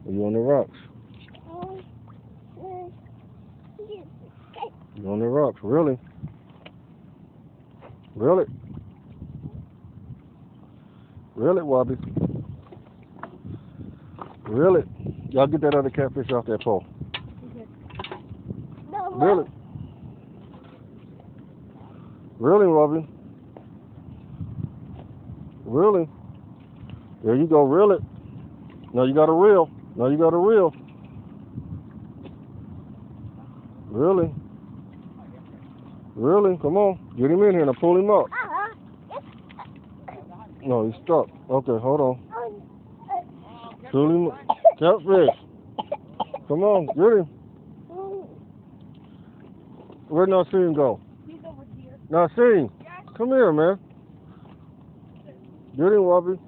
Are you on the rocks? You on the rocks? Really? Really? Really, Wobby? Really? Y'all get that other catfish off that pole. Really? Really, Wobby? Really? There you go, reel it. Now you got to reel. Now you got to reel. Really? Really? Come on. Get him in here and pull him up. No, he's stuck. Okay, hold on. Pull him up. Catfish. Come on, get him. Where'd Nassim go? He's over here. Nassim, come here, man. Get him, Wobby.